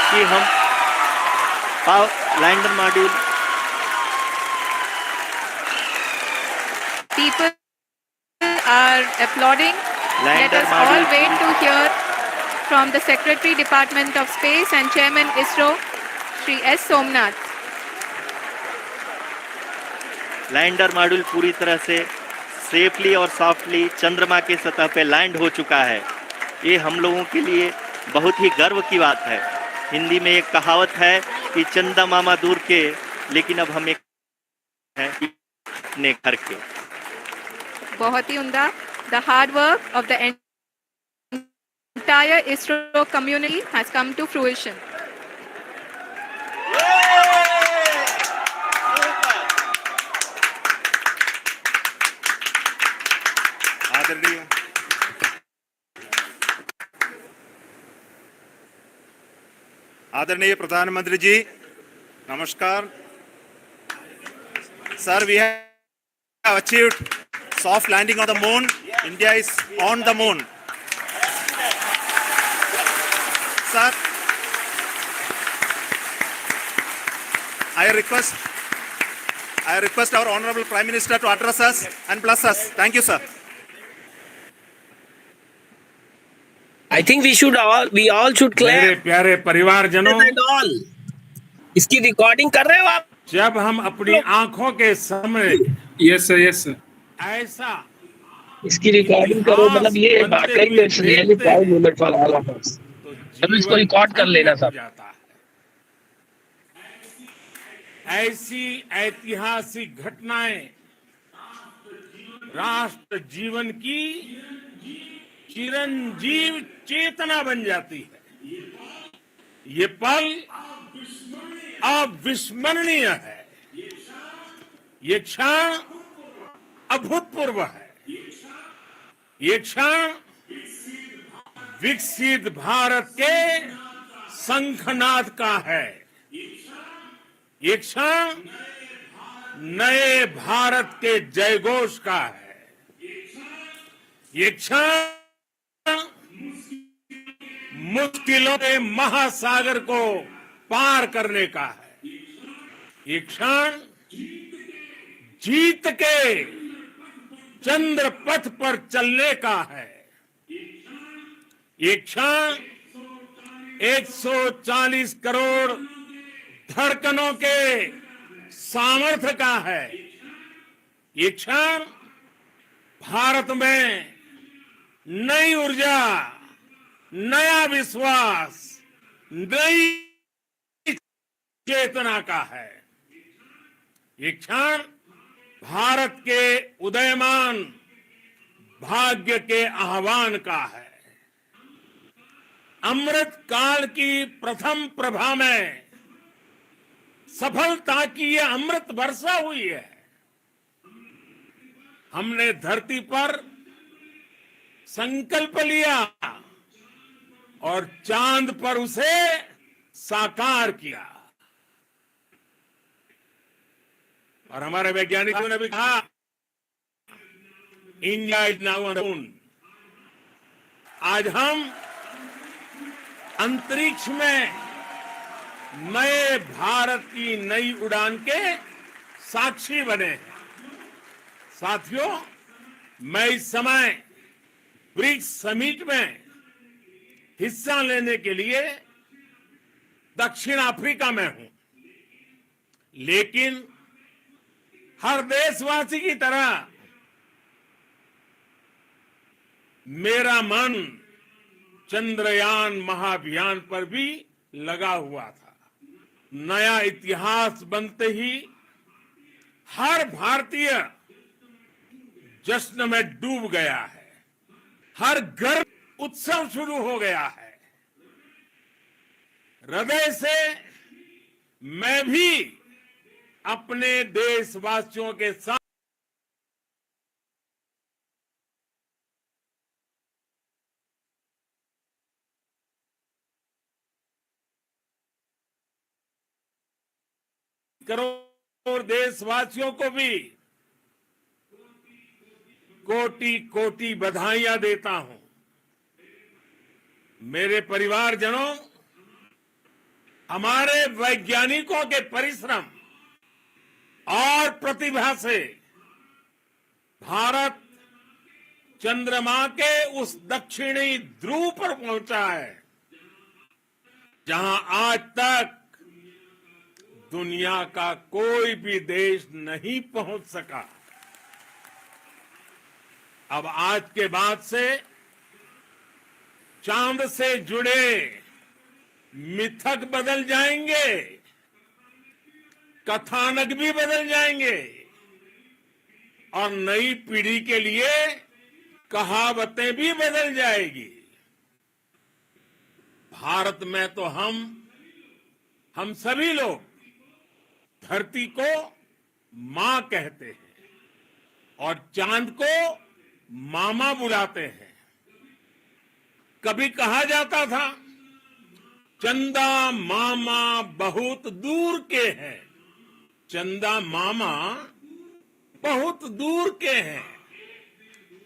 कि हम lander module People are applauding. Let us all wait to hear from the Secretary Department of Space and Chairman ISRO, Shri S. Somnath. Lander module पूरी तरह से सेफली और सॉफ्टली चंद्रमा के सतह पे लैंड हो चुका है। ये हम लोगों के लिए बहुत ही गर्व की बात है। हिंदी में एक कहावत है कि चंदा मामा दूर के, लेकिन अब हम एक हैं अपने घर के। बहुत ही उम्दा. The hard work of the entire ISRO community has come to fruition. आदरणीय प्रधानमंत्री जी, नमस्कार sir. We have achieved soft landing on the moon. India is on the moon. Sir, I request our Honorable Prime Minister to address us and bless us. Thank you, sir. I think we all should clap. मेरे प्यारे परिवारजनों, And all. इसकी recording कर रहे हो आप? जब हम अपनी आंखों के सामने यस ऐसा इसकी रिकॉर्डिंग करो, मतलब ये वाकई में really proud moment for all of us. चलो इसको रिकॉर्ड कर लेना सब। ऐसी ऐतिहासिक घटनाएं राष्ट्र जीवन की चिरंजीव चेतना बन जाती है। ये पल अविस्मरणीय है। ये क्षण अभूतपूर्व है। ये क्षण विकसित भारत के शंखनाद का है। ये क्षण नए भारत के जयघोष का है। ये क्षण मुश्किलों के महासागर को पार करने का है। ये क्षण जीत के चंद्र पथ पर चलने का है। ये क्षण 140 करोड़ धड़कनों के सामर्थ्य का है। ये क्षण भारत में नई ऊर्जा, नया विश्वास, नई चेतना का है। ये क्षण भारत के उदयमान भाग्य के आह्वान का है। अमृत काल की प्रथम प्रभा में सफलता की यह अमृत वर्षा हुई है। हमने धरती पर संकल्प लिया और चांद पर उसे साकार किया। और हमारे वैज्ञानिकों ने भी कहा, India is now on the moon. आज हम अंतरिक्ष में नए भारत की नई उड़ान के साक्षी बने हैं। साथियों, मैं इस समय ब्रिक्स समिट में हिस्सा लेने के लिए दक्षिण अफ्रीका में हूं, लेकिन हर देशवासी की तरह मेरा मन चंद्रयान महाअभियान पर भी लगा हुआ था। नया इतिहास बनते ही हर भारतीय जश्न में डूब गया है। हर घर उत्सव शुरू हो गया है। हृदय से मैं भी अपने देशवासियों के साथ करोड़ देशवासियों को भी कोटि कोटि बधाइयां देता हूं। मेरे परिवारजनों, हमारे वैज्ञानिकों के परिश्रम और प्रतिभा से भारत चंद्रमा के उस दक्षिणी ध्रुव पर पहुंचा है जहां आज तक दुनिया का कोई भी देश नहीं पहुंच सका। अब आज के बाद से चांद से जुड़े मिथक बदल जाएंगे, कथानक भी बदल जाएंगे और नई पीढ़ी के लिए कहावतें भी बदल जाएगी। भारत में तो हम सभी लोग धरती को मां कहते हैं और चांद को मामा बुलाते हैं। कभी कहा जाता था, चंदा मामा बहुत दूर के हैं। चंदा मामा बहुत दूर के हैं।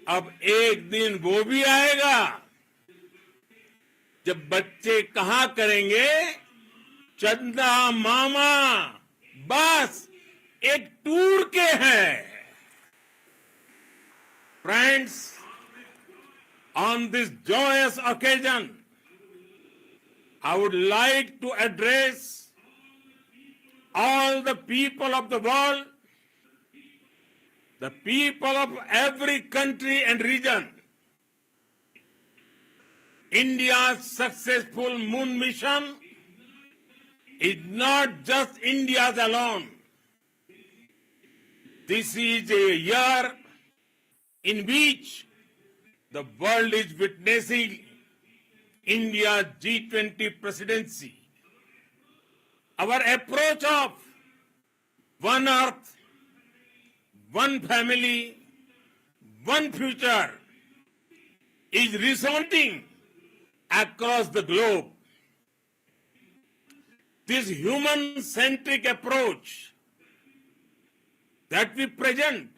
अब एक दिन वो भी आएगा जब बच्चे कहा करेंगे, चंदा मामा बस एक टूर के हैं। Friends, on this joyous occasion, I would like to address all the people of the world, the people of every country and region. India's successful moon mission is not just India's alone. This is a year in which the world is witnessing India's G20 presidency. Our approach of one earth, one family, one future is resounding across the globe. This human-centric approach that we present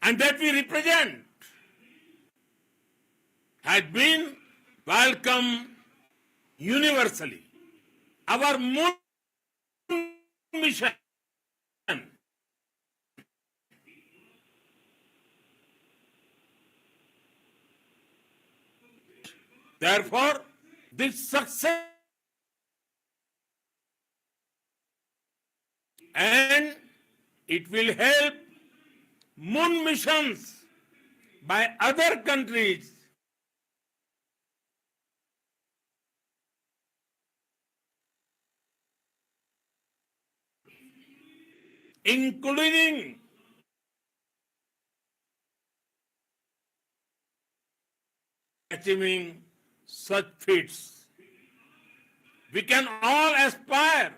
and that we represent has been welcomed universally. Our moon mission therefore, this success and it will help moon missions by other countries including achieving such feats. We can all aspire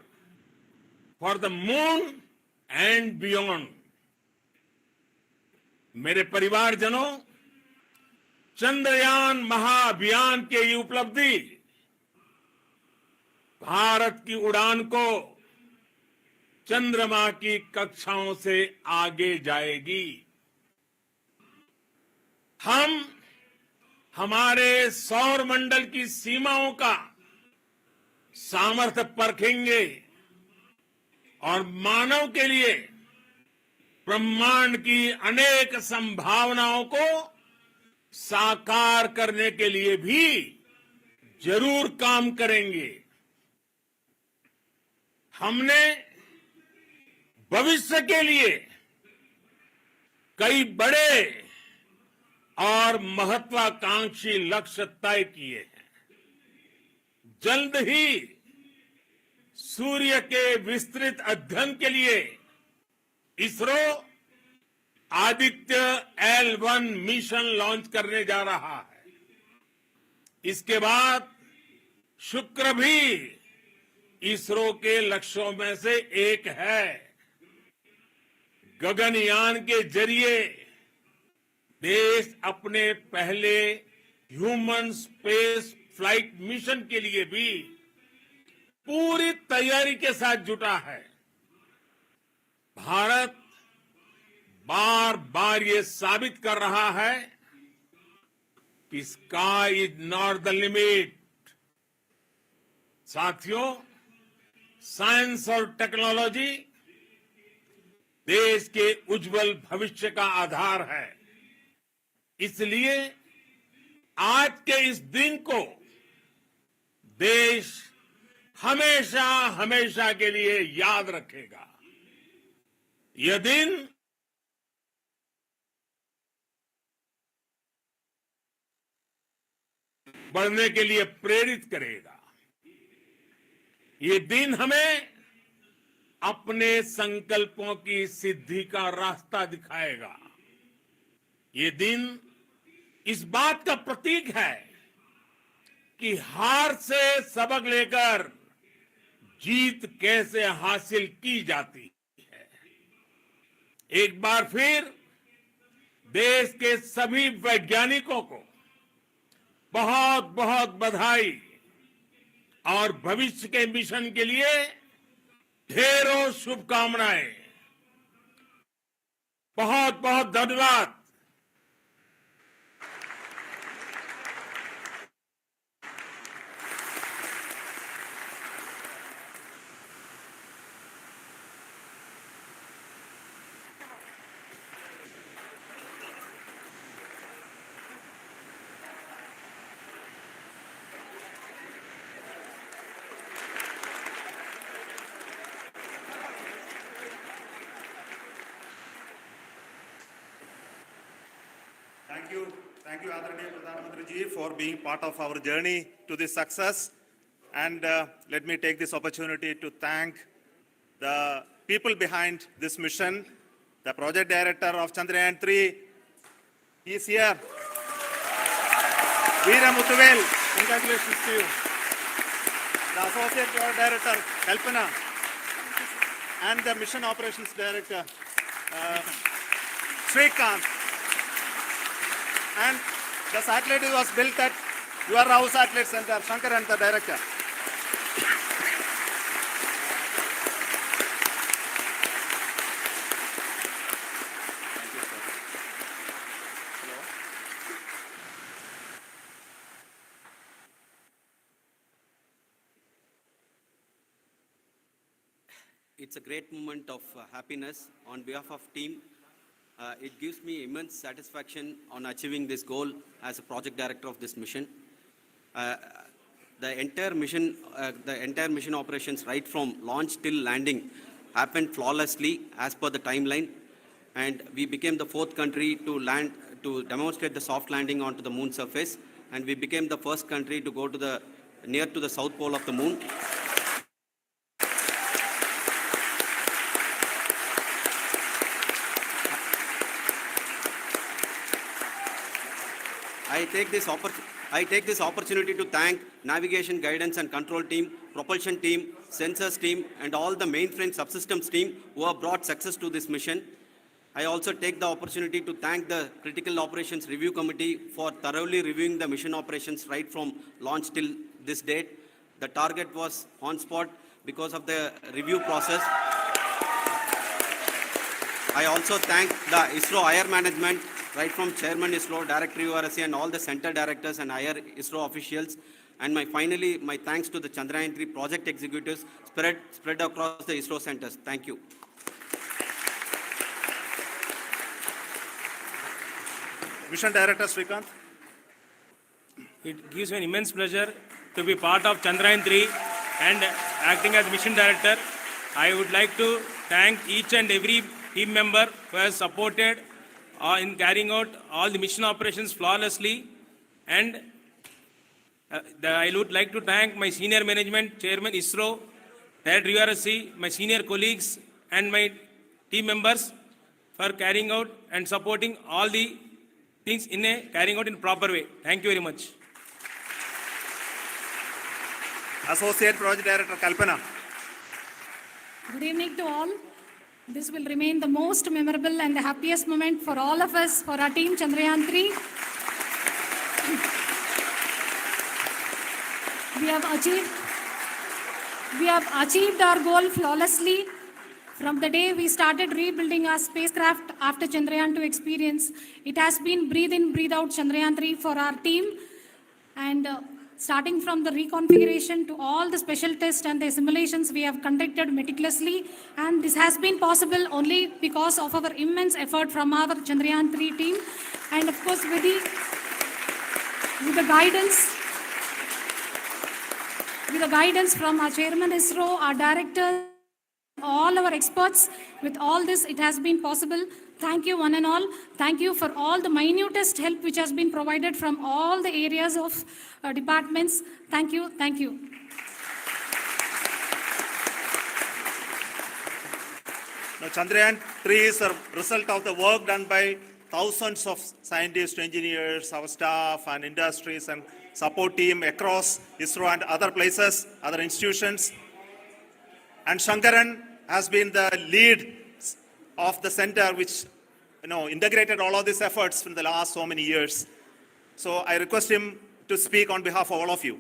for the moon and beyond. मेरे परिवारजनों, चंद्रयान महाअभियान की ये उपलब्धि भारत की उड़ान को चंद्रमा की कक्षाओं से आगे जाएगी। हम हमारे सौर मंडल की सीमाओं का सामर्थ्य परखेंगे और मानव के लिए ब्रह्मांड की अनेक संभावनाओं को साकार करने के लिए भी जरूर काम करेंगे। हमने भविष्य के लिए कई बड़े और महत्वाकांक्षी लक्ष्य तय किए हैं। जल्द ही सूर्य के विस्तृत अध्ययन के लिए ISRO Aditya L1 mission launch करने जा रहा है। इसके बाद शुक्र भी इसरो के लक्ष्यों में से एक है। गगनयान के जरिए देश अपने पहले ह्यूमन स्पेस फ्लाइट मिशन के लिए भी पूरी तैयारी के साथ जुटा है। भारत बार बार ये साबित कर रहा है कि sky is not the limit. साथियों, साइंस और टेक्नोलॉजी देश के उज्जवल भविष्य का आधार है। इसलिए आज के इस दिन को देश हमेशा हमेशा के लिए याद रखेगा। यह दिन बढ़ने के लिए प्रेरित करेगा। ये दिन हमें अपने संकल्पों की सिद्धि का रास्ता दिखाएगा। ये दिन इस बात का प्रतीक है कि हार से सबक लेकर जीत कैसे हासिल की जाती है। एक बार फिर देश के सभी वैज्ञानिकों को बहुत बहुत बधाई और भविष्य के मिशन के लिए ढेरों शुभकामनाएं। बहुत बहुत धन्यवाद। Thank you, Adranee Pradhan Mantri ji, for being part of our journey to this success. And let me take this opportunity to thank the people behind this mission, the project director of Chandrayaan-3. He is here. Veera Muthuvel, congratulations to you. The associate director, Kalpana, and the mission operations director, Srikanth. And the satellite was built at your house satellite center, Shankar and the director. It's a great moment of happiness on behalf of team. It gives me immense satisfaction on achieving this goal as a project director of this mission. The entire mission operations, right from launch till landing, happened flawlessly as per the timeline, and we became the 4th country to land to demonstrate the soft landing onto the moon surface, and we became the first country to go to near to the south pole of the moon. I take this opportunity to thank navigation, guidance and control team, propulsion team, sensors team, and all the mainframe subsystems team who have brought success to this mission. I also take the opportunity to thank the Critical Operations Review Committee for thoroughly reviewing the mission operations right from launch till this date. The target was on spot because of the review process. I also thank the ISRO higher management, right from Chairman ISRO, Director URSC, and all the center directors and higher ISRO officials. And finally, my thanks to the Chandrayaan-3 project executives spread across the ISRO centers. Thank you. Mission Director Srikanth. It gives me an immense pleasure to be part of Chandrayaan-3 and acting as Mission Director. I would like to thank each and every team member who has supported in carrying out all the mission operations flawlessly. And I would like to thank my senior management, Chairman ISRO, Director URSC, my senior colleagues and my team members for carrying out and supporting all the things carrying out in a proper way. Thank you very much. Associate Project Director Kalpana. Good evening to all. This will remain the most memorable and the happiest moment for all of us, for our team Chandrayaan-3. We have achieved our goal flawlessly. From the day we started rebuilding our spacecraft after Chandrayaan-2 experience, it has been breathe in, breathe out Chandrayaan-3 for our team. And starting from the reconfiguration to all the special tests and the simulations we have conducted meticulously. And this has been possible only because of our immense effort from our Chandrayaan-3 team. And of course, with the guidance from our Chairman ISRO, our director, all our experts, with all this, it has been possible. Thank you, one and all. Thank you for all the minutest help which has been provided from all the areas of departments. Thank you. Thank you. Now, Chandrayaan-3 is a result of the work done by thousands of scientists, engineers, our staff and industries and support team across ISRO and other places, other institutions. And Shankaran has been the lead of the center which integrated all of these efforts in the last so many years. So I request him to speak on behalf of all of you.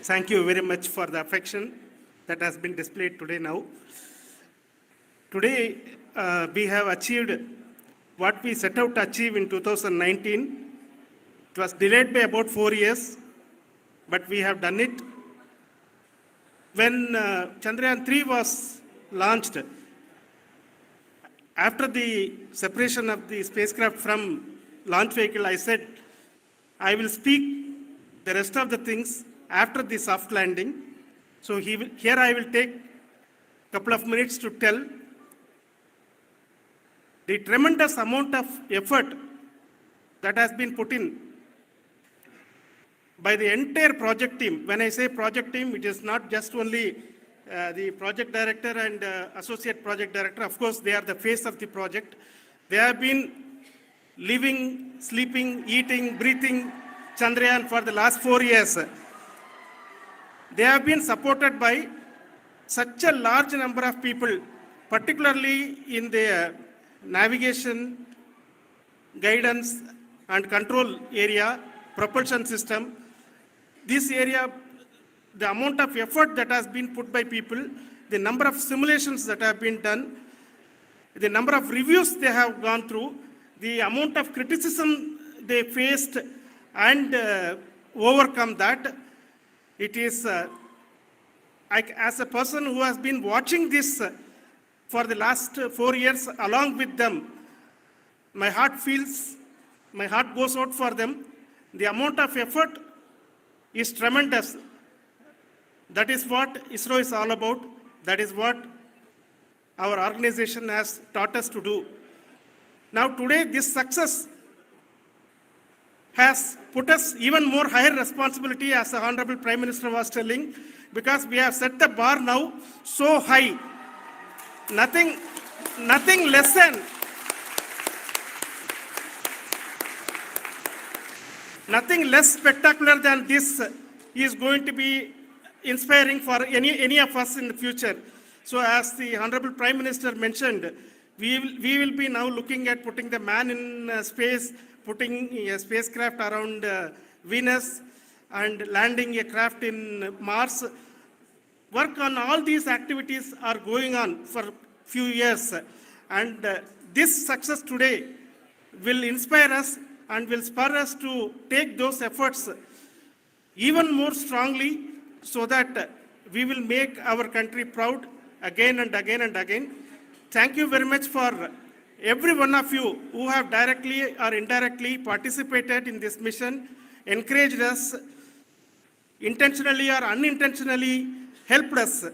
Thank you very much for the affection that has been displayed today now. Today, we have achieved what we set out to achieve in 2019. It was delayed by about 4 years, but we have done it. When Chandrayaan-3 was launched, after the separation of the spacecraft from launch vehicle, I said, I will speak the rest of the things after the soft landing. So here I will take a couple of minutes to tell the tremendous amount of effort that has been put in by the entire project team. When I say project team, it is not just only the project director and associate project director. Of course, they are the face of the project. They have been living, sleeping, eating, breathing Chandrayaan for the last 4 years. They have been supported by such a large number of people, particularly in the navigation, guidance and control area, propulsion system. This area, the amount of effort that has been put by people, the number of simulations that have been done, the number of reviews they have gone through, the amount of criticism they faced and overcome that. It is, as a person who has been watching this for the last 4 years along with them, my heart goes out for them. The amount of effort is tremendous. That is what ISRO is all about. That is what our organization has taught us to do. Now today this success has put us even more higher responsibility, as the Honorable Prime Minister was telling, because we have set the bar now so high. Nothing less than nothing less spectacular than this is going to be inspiring for any of us in the future. So as the Honorable Prime Minister mentioned, we will be now looking at putting the man in space, putting a spacecraft around Venus, and landing a craft in Mars. Work on all these activities are going on for few years. And this success today will inspire us and will spur us to take those efforts even more strongly, so that we will make our country proud again and again and again. Thank you very much for every one of you who have directly or indirectly participated in this mission, encouraged us, intentionally or unintentionally helped us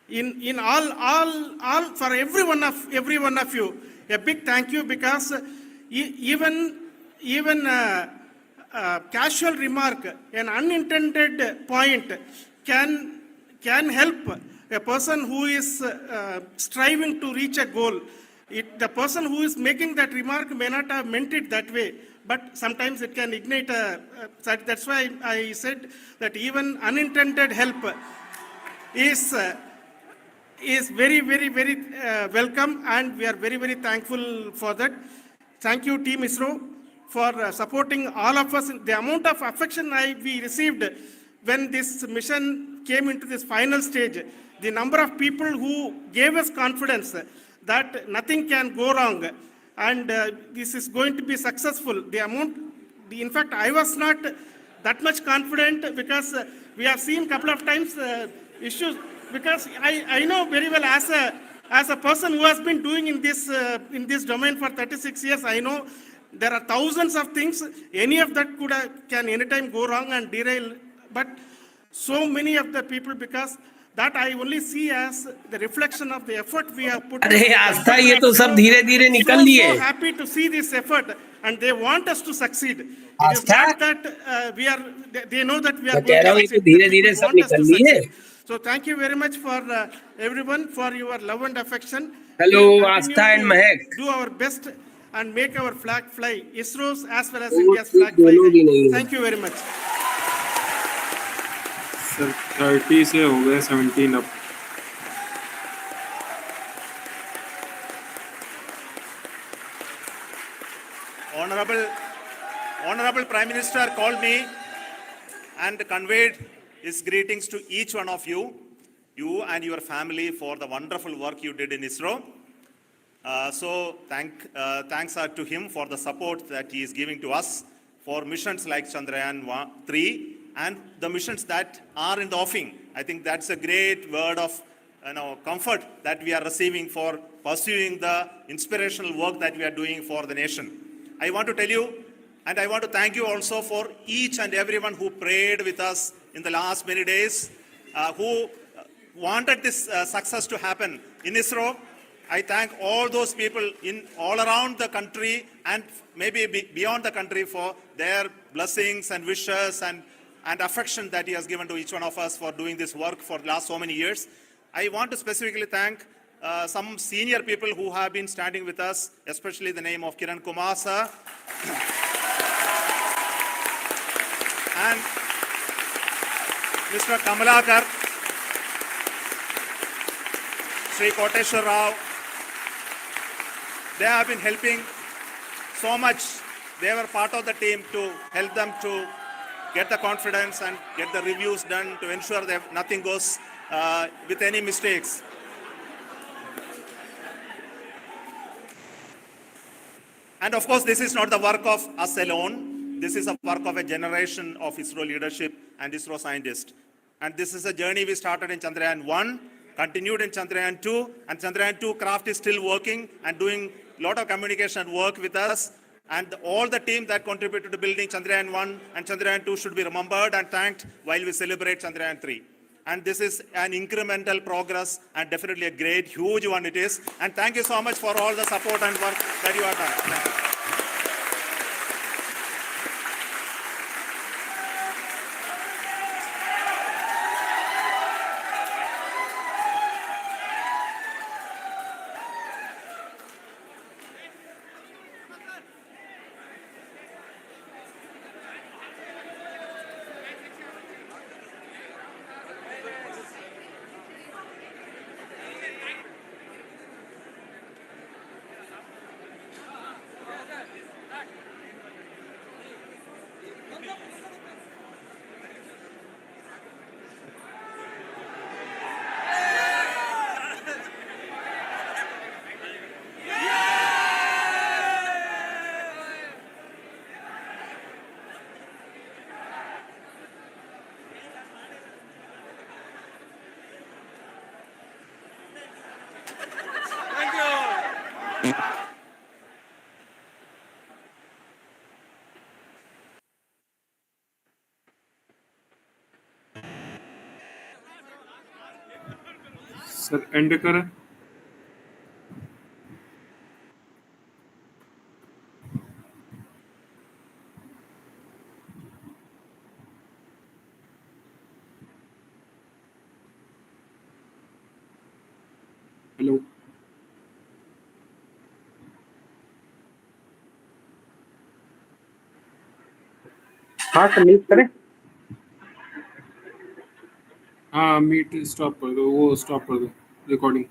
in all for every one of you. A big thank you, because even casual remark, an unintended point can help a person who is striving to reach a goal. The person who is making that remark may not have meant it that way, but sometimes it can ignite that's why I said that even unintended help is very, very, very welcome, and we are very, very thankful for that. Thank you, Team ISRO, for supporting all of us. The amount of affection we received when this mission came into this final stage, the number of people who gave us confidence that nothing can go wrong, and this is going to be successful. In fact, I was not that much confident, because we have seen a couple of times issues, because I know very well, as a person who has been doing in this domain for 36 years, I know there are thousands of things. Any of that can anytime go wrong and derail. But so many of the people, because that I only see as the reflection of the effort we have put. अरे आस्था, ये तो सब धीरे धीरे निकल लिए. So happy to see this effort, and they want us to succeed. It is not that they know that we are going to succeed. धीरे धीरे सब निकल लिए. So thank you very much for everyone for your love and affection. Hello, Astha and Mahek. Do our best and make our flag fly, ISRO's as well as India's flag fly. Thank you very much. Sir 30 से हो गए 17 अब. Honorable Prime Minister called me and conveyed his greetings to each one of you and your family, for the wonderful work you did in ISRO. So thanks are to him for the support that he is giving to us for missions like Chandrayaan-3 and the missions that are in the offing. I think that's a great word of comfort that we are receiving for pursuing the inspirational work that we are doing for the nation. I want to tell you, and I want to thank you also for each and everyone who prayed with us in the last many days, who wanted this success to happen in ISRO. I thank all those people all around the country and maybe beyond the country for their blessings and wishes and affection that he has given to each one of us for doing this work for the last so many years. I want to specifically thank some senior people who have been standing with us, especially the name of Kiran Kumar sir and Mr. Kamalakar, Sri Koteshwar Rao. They have been helping so much. They were part of the team to help them to get the confidence and get the reviews done to ensure that nothing goes with any mistakes. And of course, this is not the work of us alone. This is a work of a generation of ISRO leadership and ISRO scientists. And this is a journey we started in Chandrayaan-1, continued in Chandrayaan-2, and Chandrayaan-2 craft is still working and doing a lot of communication work with us. And all the team that contributed to building Chandrayaan-1 and Chandrayaan-2 should be remembered and thanked while we celebrate Chandrayaan-3. And this is an incremental progress and definitely a great, huge one it is. And thank you so much for all the support and work that you have done. Sir and करें. Hello. हाँ sir meet करें. हाँ meet stop कर दो, वो stop कर दो recording.